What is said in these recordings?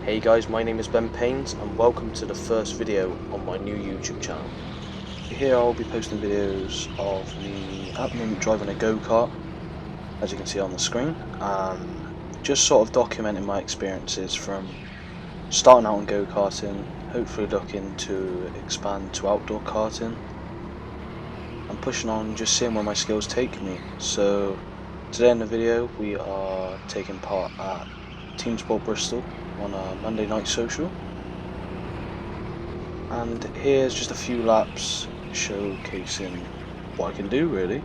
Hey guys, my name is Ben Paynes and welcome to the first video on my new YouTube channel. Here I'll be posting videos of me at the moment driving a go-kart, as you can see on the screen, just sort of documenting my experiences from starting out in go-karting, hopefully looking to expand to outdoor karting, and pushing on, just seeing where my skills take me. So today in the video we are taking part at Teamsport Bristol on a Monday night social, and here's just a few laps showcasing what I can do really.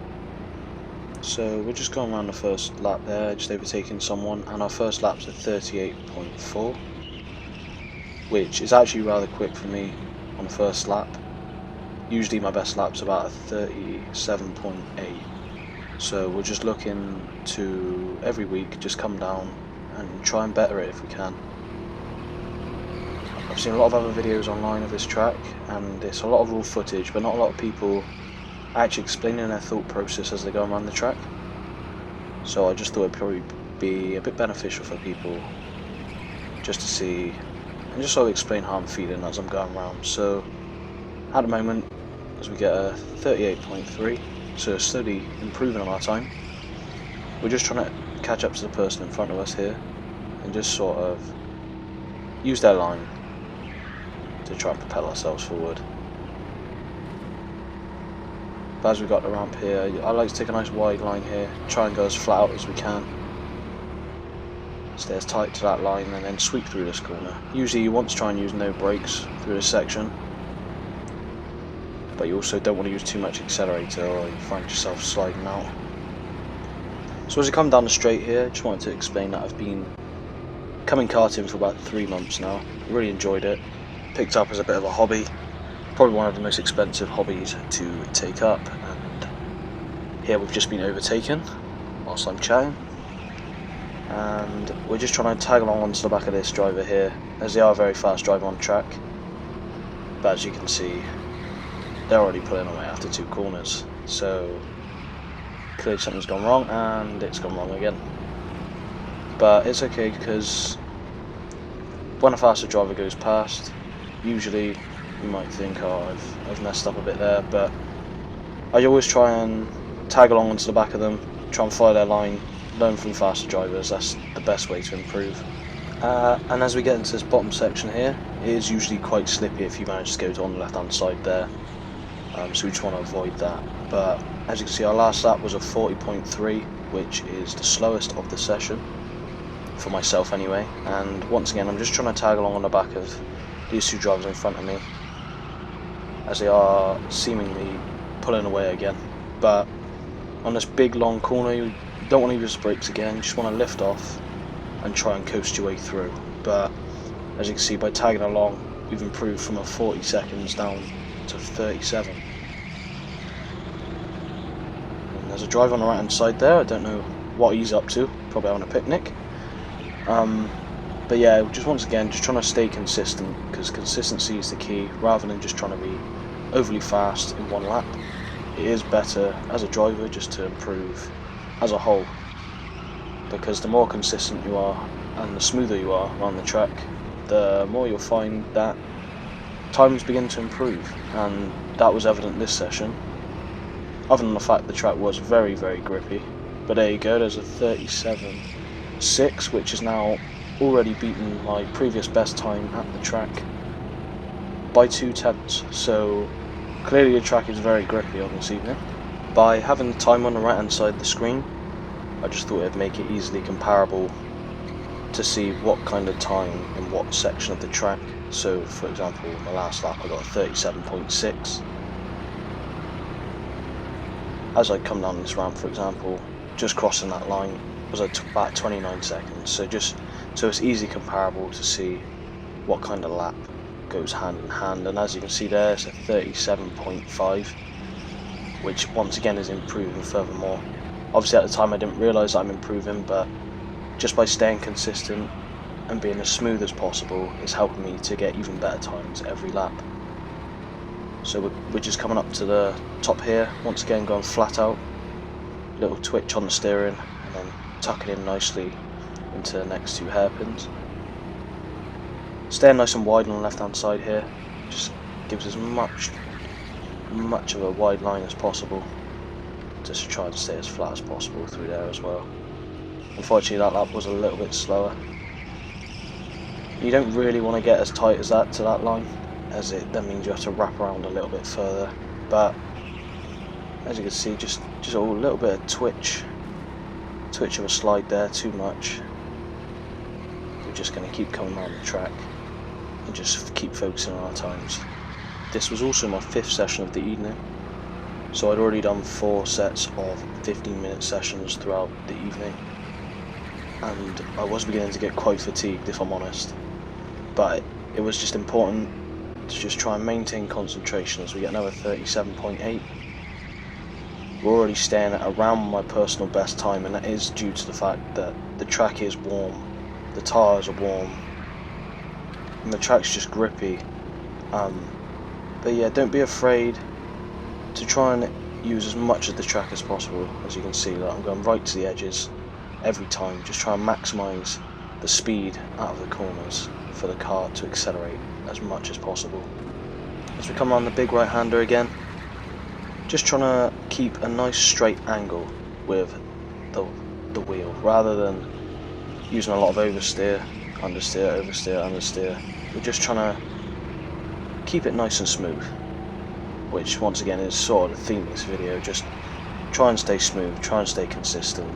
So we're just going around the first lap there, just overtaking someone, and our first lap's at 38.4, which is actually rather quick for me on the first lap. Usually my best lap's about a 37.8, so we're just looking to every week just come down and try and better it if we can. I've seen a lot of other videos online of this track, and it's a lot of raw footage, but not a lot of people actually explaining their thought process as they go around the track. So I just thought it'd probably be a bit beneficial for people just to see and just sort of explain how I'm feeling as I'm going around. So at the moment, as we get a 38.3, so slowly improving on our time, we're just trying to catch up to the person in front of us here and just sort of use their line to try and propel ourselves forward. But as we got the ramp here, I like to take a nice wide line here, try and go as flat out as we can, stay as tight to that line, and then sweep through this corner. Usually you want to try and use no brakes through this section, but you also don't want to use too much accelerator or you find yourself sliding out. So as we come down the straight here, I just wanted to explain that I've been coming karting for about 3 months now. Really enjoyed it. Picked up as a bit of a hobby, probably one of the most expensive hobbies to take up, and here we've just been overtaken whilst I'm chatting, and we're just trying to tag along onto the back of this driver here, as they are a very fast driver on track, but as you can see they're already pulling away after 2 corners, so clearly something's gone wrong, and it's gone wrong again. But it's okay, because when a faster driver goes past, usually you might think, oh, I've messed up a bit there, but I always try and tag along onto the back of them, try and follow their line, learn from faster drivers. That's the best way to improve. And as we get into this bottom section here, it is usually quite slippy if you manage to go on the left hand side there, so we just want to avoid that. But as you can see, our last lap was a 40.3, which is the slowest of the session for myself anyway, and once again I'm just trying to tag along on the back of these 2 drivers in front of me as they are seemingly pulling away again. But on this big long corner you don't want to use brakes again, you just want to lift off and try and coast your way through. But as you can see, by tagging along we've improved from a 40 seconds down to 37. And there's a driver on the right hand side there, I don't know what he's up to, probably having a picnic. But yeah, just once again, just trying to stay consistent, because consistency is the key, rather than just trying to be overly fast in one lap. It is better as a driver just to improve as a whole, because the more consistent you are and the smoother you are around the track, the more you'll find that times begin to improve, and that was evident this session, other than the fact the track was very, very grippy. But there you go, there's a 37.6, which is now already beaten my previous best time at the track by 2/10, so clearly the track is very grippy on this evening. By having the time on the right hand side of the screen, I just thought it'd make it easily comparable to see what kind of time in what section of the track. So for example, my last lap I got a 37.6. As I come down this ramp, for example, just crossing that line was at about 29 seconds, so it's easily comparable to see what kind of lap goes hand in hand. And as you can see there, it's a 37.5, which once again is improving furthermore. Obviously at the time I didn't realise I'm improving, but just by staying consistent and being as smooth as possible is helping me to get even better times every lap. So we're just coming up to the top here, once again going flat out, little twitch on the steering, and then tucking in nicely into the next 2 hairpins. Staying nice and wide on the left hand side here, just gives as much of a wide line as possible, just to try to stay as flat as possible through there as well. Unfortunately that lap was a little bit slower. You don't really want to get as tight as that to that line, as that means you have to wrap around a little bit further, but as you can see, just a little bit of twitch of a slide there, too much. We're just going to keep coming around the track and just keep focusing on our times. This was also my 5th session of the evening, so I'd already done 4 sets of 15-minute sessions throughout the evening, and I was beginning to get quite fatigued, if I'm honest, but it was just important to just try and maintain concentration as we get another 37.8. We're already staying at around my personal best time, and that is due to the fact that the track is warm, the tyres are warm, and the track's just grippy. But yeah, don't be afraid to try and use as much of the track as possible. As you can see, that I'm going right to the edges every time, just try and maximise the speed out of the corners for the car to accelerate as much as possible. As we come around the big right hander again, just trying to keep a nice straight angle with the wheel, rather than using a lot of oversteer, understeer, oversteer, understeer. We're just trying to keep it nice and smooth, which once again is sort of the theme of this video. Just try and stay smooth, try and stay consistent,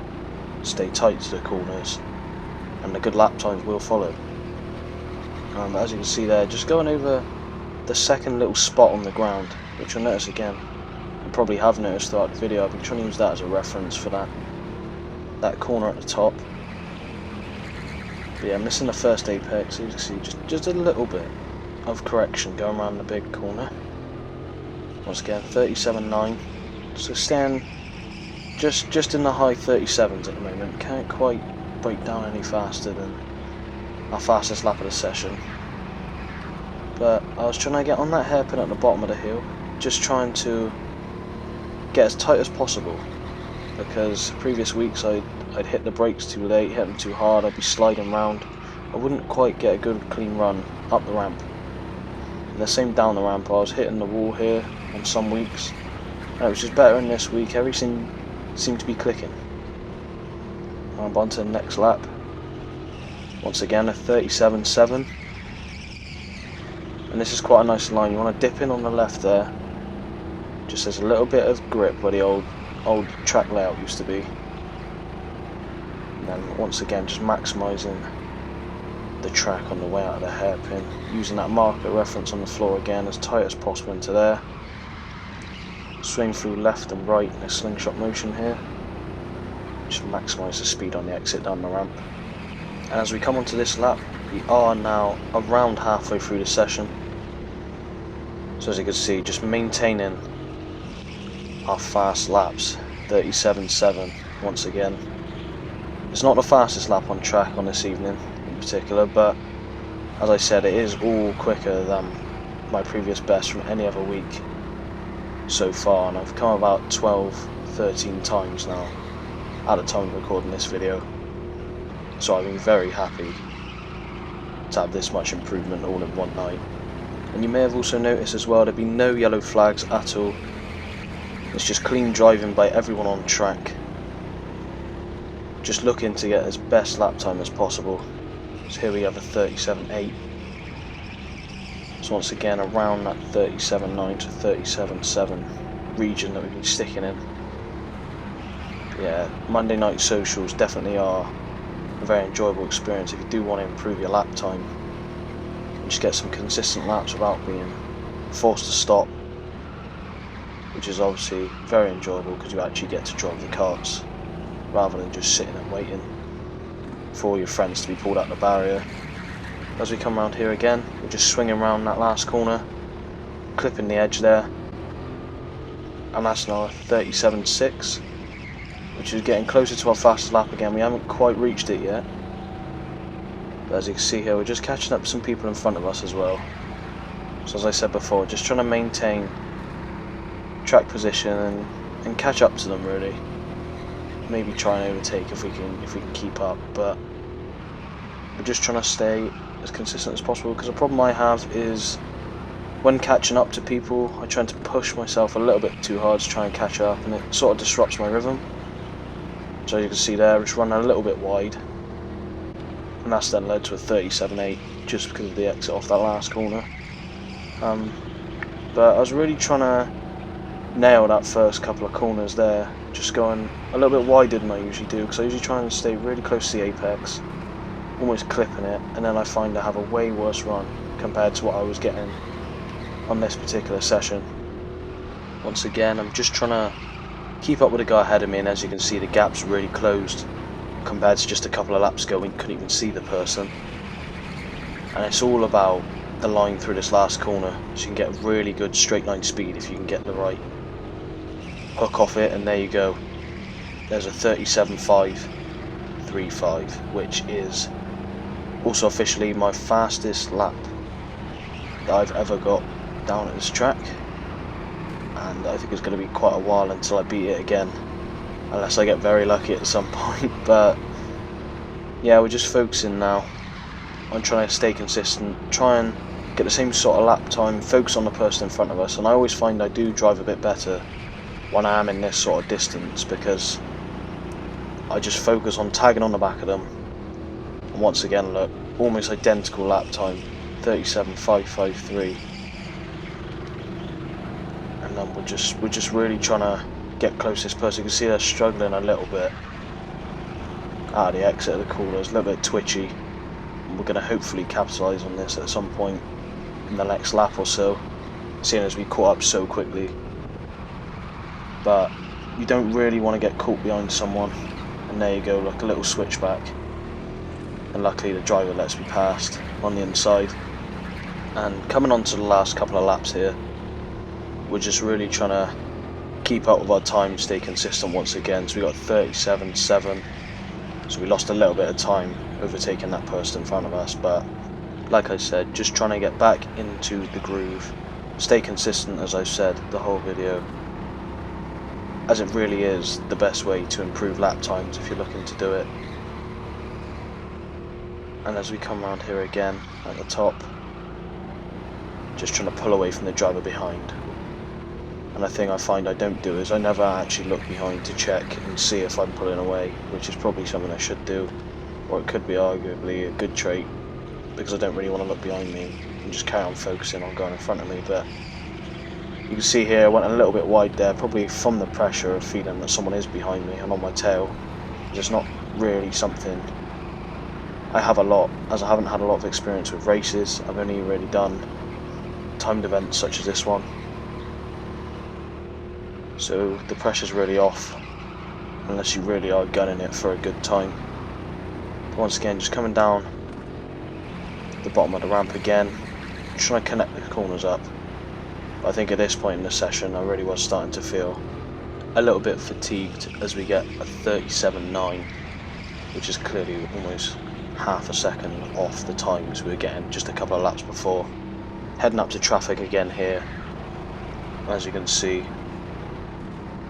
stay tight to the corners, and the good lap times will follow. As you can see there, just going over the second little spot on the ground, which you'll notice again, you probably have noticed throughout the video, I've been trying to use that as a reference for that corner at the top. But yeah, missing the first apex, as you can see, just a little bit of correction going around the big corner. Once again, 37.9, so staying just in the high 37s at the moment. Can't quite break down any faster than our fastest lap of the session, but I was trying to get on that hairpin at the bottom of the hill, just trying to get as tight as possible, because previous weeks I'd hit the brakes too late, hit them too hard, I'd be sliding round, I wouldn't quite get a good clean run up the ramp. And the same down the ramp, I was hitting the wall here on some weeks, and it was just better in this week. Everything seemed to be clicking. I'm on to the next lap. Once again, a 37.7, and this is quite a nice line. You want to dip in on the left there, just as a little bit of grip where the old track layout used to be, and then once again just maximising the track on the way out of the hairpin, using that marker reference on the floor again as tight as possible into there. Swing through left and right in a slingshot motion here, just maximise the speed on the exit down the ramp. And as we come onto this lap, we are now around halfway through the session, so as you can see, just maintaining our fast laps, 37.7 once again. It's not the fastest lap on track on this evening in particular, but as I said, it is all quicker than my previous best from any other week so far, and I've come about 12-13 times now at the time of recording this video, so I've been very happy to have this much improvement all in one night. And you may have also noticed as well, there've been no yellow flags at all. It's just clean driving by everyone on track, just looking to get as best lap time as possible. So here we have a 37.8, so once again around that 37.9 to 37.7 region that we've been sticking in. Yeah, Monday night socials definitely are a very enjoyable experience if you do want to improve your lap time and just get some consistent laps without being forced to stop, which is obviously very enjoyable because you actually get to drive the karts rather than just sitting and waiting for all your friends to be pulled out the barrier. As we come around here again, we're just swinging around that last corner, clipping the edge there, and that's now 37.6, which is getting closer to our fastest lap again. We haven't quite reached it yet, but as you can see here, we're just catching up with some people in front of us as well. So as I said before, just trying to maintain track position and catch up to them really. Maybe try and overtake if we can keep up, but we're just trying to stay as consistent as possible, because the problem I have is when catching up to people, I try to push myself a little bit too hard to try and catch up, and it sort of disrupts my rhythm. So you can see there, just running a little bit wide, and that's then led to a 37.8 just because of the exit off that last corner. But I was really trying to nail that first couple of corners there, just going a little bit wider than I usually do, because I usually try and stay really close to the apex, almost clipping it, and then I find I have a way worse run compared to what I was getting on this particular session. Once again, I'm just trying to keep up with the guy ahead of me, and as you can see, the gap's really closed compared to just a couple of laps ago when you couldn't even see the person. And it's all about the line through this last corner, so you can get really good straight line speed if you can get the right hook off it, and there you go. There's a 37.535, which is also officially my fastest lap that I've ever got down at this track, and I think it's going to be quite a while until I beat it again, unless I get very lucky at some point. But yeah, we're just focusing now on trying to stay consistent, try and get the same sort of lap time, focus on the person in front of us, and I always find I do drive a bit better when I am in this sort of distance, because I just focus on tagging on the back of them. And once again, look, almost identical lap time, 37.553. And then we're just really trying to get close to this person. You can see they're struggling a little bit out of the exit of the corners, a little bit twitchy. And we're going to hopefully capitalise on this at some point in the next lap or so, seeing as we caught up so quickly. But you don't really want to get caught behind someone. And there you go, look, a little switchback. And luckily the driver lets me past on the inside. And coming on to the last couple of laps here, we're just really trying to keep up with our time, stay consistent once again. So we got 37.7, so we lost a little bit of time overtaking that person in front of us, but like I said, just trying to get back into the groove, stay consistent, as I've said the whole video, as it really is the best way to improve lap times if you're looking to do it. And as we come around here again at the top, just trying to pull away from the driver behind. And a thing I find I don't do is I never actually look behind to check and see if I'm pulling away, which is probably something I should do, or it could be arguably a good trait, because I don't really want to look behind me and just carry on focusing on going in front of me. But you can see here I went a little bit wide there, probably from the pressure of feeling that someone is behind me and on my tail. It's not really something I have a lot, as I haven't had a lot of experience with races. I've only really done timed events such as this one, so the pressure's really off unless you really are gunning it for a good time. But once again, just coming down the bottom of the ramp again, trying to connect the corners up. But I think at this point in the session I really was starting to feel a little bit fatigued, as we get a 37.9, which is clearly almost half a second off the times we were getting just a couple of laps before. Heading up to traffic again here. As you can see,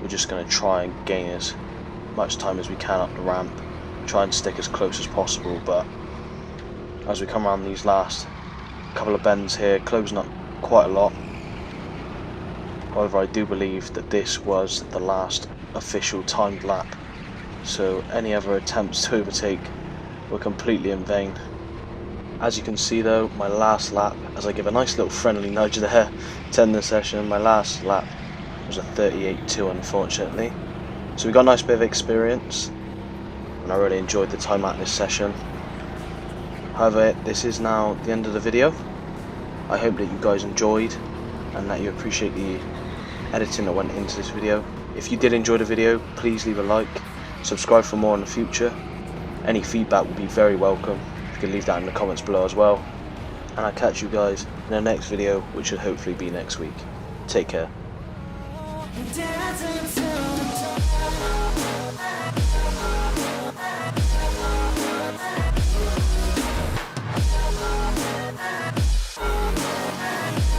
we're just going to try and gain as much time as we can up the ramp, try and stick as close as possible. But as we come around these last couple of bends here, closing up quite a lot. However, I do believe that this was the last official timed lap, so any other attempts to overtake were completely in vain. As you can see though, my last lap, as I give a nice little friendly nudge there to end the session, my last lap was a 38.2 unfortunately. So we got a nice bit of experience, and I really enjoyed the time at this session. However, this is now the end of the video. I hope that you guys enjoyed and that you appreciate the editing that went into this video. If you did enjoy the video, please leave a like, subscribe for more in the future. Any feedback would be very welcome. You can leave that in the comments below as well. And I'll catch you guys in the next video, which should hopefully be next week. Take care.